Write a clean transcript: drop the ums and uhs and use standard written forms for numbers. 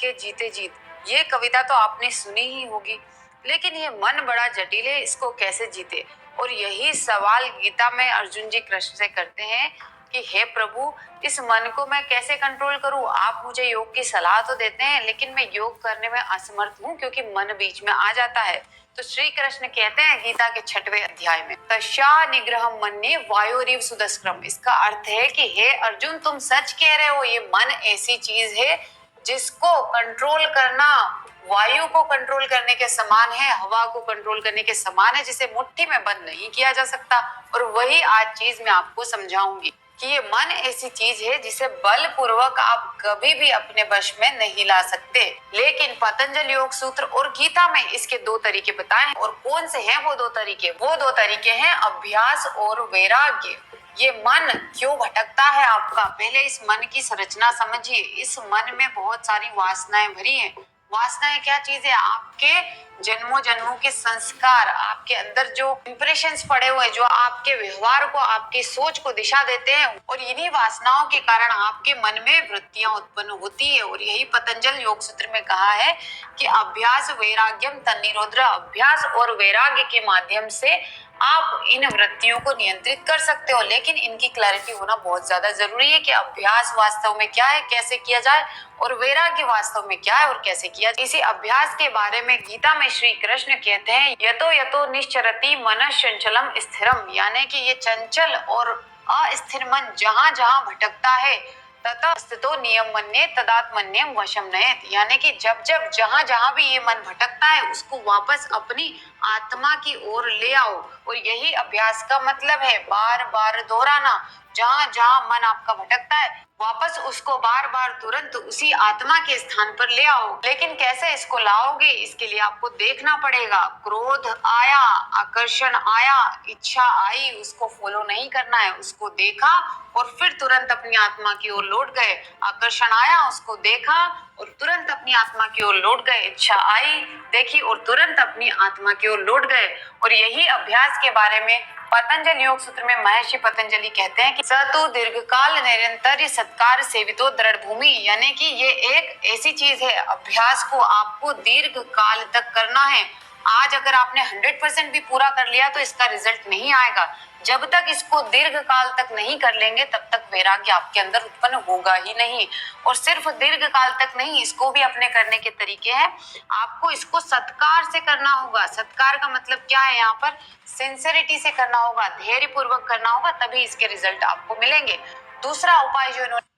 के जीते जीत, ये कविता तो आपने सुनी ही होगी। लेकिन ये मन बड़ा जटिल है, इसको कैसे जीते? और यही सवाल गीता में अर्जुन जी कृष्ण से करते हैं कि हे प्रभु, इस मन को मैं कैसे कंट्रोल करूं? आप मुझे योग की सलाह तो देते हैं, लेकिन मैं योग करने में असमर्थ हूं क्योंकि मन बीच में आ जाता है। तो श्री कृष्ण कहते हैं गीता के 6वें अध्याय में, तस्या निग्रहम मन्ये वायोरिव सुदस्क्रम। इसका अर्थ है कि हे अर्जुन, तुम सच कह रहे हो, ये मन ऐसी चीज है जिसको कंट्रोल करना वायु को कंट्रोल करने के समान है, हवा को कंट्रोल करने के समान है, जिसे मुट्ठी में बंद नहीं किया जा सकता। और वही आज चीज मैं आपको समझाऊंगी कि ये मन ऐसी चीज है जिसे बलपूर्वक आप कभी भी अपने वश में नहीं ला सकते। लेकिन पतंजलि योग सूत्र और गीता में इसके 2 तरीके बताए हैं। और कौन से हैं वो 2 तरीके? वो 2 तरीके हैं अभ्यास और वैराग्य। ये मन क्यों भटकता है आपका? पहले इस मन की संरचना समझिए। इस मन में बहुत सारी वासनाएं भरी हैं। वासनाएं क्या चीज है? आपके जन्मों जन्मों के संस्कार, आपके अंदर जो इंप्रेशंस पड़े हुए, जो आपके व्यवहार को, आपकी सोच को दिशा देते हैं। और इन्हीं वासनाओं के कारण आपके मन में वृत्तियां उत्पन्न होती है। और यही पतंजलि योग सूत्र में कहा है कि अभ्यास वैराग्यम तन्निरोध। अभ्यास और वैराग्य के माध्यम से आप इन वृत्तियों को नियंत्रित कर सकते हो। लेकिन इनकी क्लैरिटी होना बहुत ज्यादा जरूरी है कि अभ्यास वास्तव में क्या है, कैसे किया जाए, और वैराग्य वास्तव में क्या है और कैसे किया जाए। इसी अभ्यास के बारे में गीता में श्री कृष्ण कहते हैं, यतो यतो निश्चरति मनः चंचलम स्थिरम। यानी कि ये चंचल और अस्थिर मन जहां जहां भटकता है, तथा स्थितो नियम मन्ये तदात्मन्यम वशम नयेत। यानी कि जब जब जहां जहां भी ये मन भटकता है, उसको वापस अपनी आत्मा की ओर ले आओ। और यही अभ्यास का मतलब है, बार बार दोहराना। जहां जहां मन आपका भटकता है, वापस उसको बार बार तुरंत उसी आत्मा के स्थान पर ले आओ। लेकिन कैसे इसको लाओगे? इसके लिए आपको देखना पड़ेगा। क्रोध आया, आकर्षण आया, इच्छा आई, उसको फॉलो नहीं करना है। उसको देखा और फिर तुरंत अपनी आत्मा की ओर लौट गए। आकर्षण आया, उसको देखा और तुरंत अपनी आत्मा की ओर लौट गए। इच्छा आई, देखी और तुरंत अपनी आत्मा की ओर लौट गए। और यही अभ्यास के बारे में पतंजलि योग सूत्र में महर्षि पतंजलि कहते हैं कि सतु दीर्घकाल निरंतर सत्कार सेवितो दृढ़ भूमि। यानी कि ये एक ऐसी चीज है, अभ्यास को आपको दीर्घ काल तक करना है। आज अगर आपने 100% भी पूरा कर लिया तो इसका रिजल्ट नहीं आएगा। जब तक इसको दीर्घ काल तक नहीं कर लेंगे, तब तक वैराग्य आपके अंदर उत्पन्न होगा ही नहीं। और सिर्फ दीर्घ काल तक नहीं, इसको भी अपने करने के तरीके हैं। आपको इसको सत्कार से करना होगा। सत्कार का मतलब क्या है? यहाँ पर सिंसियरिटी से करना होगा, धैर्य पूर्वक करना होगा, तभी इसके रिजल्ट आपको मिलेंगे। दूसरा उपाय जो इन्होंने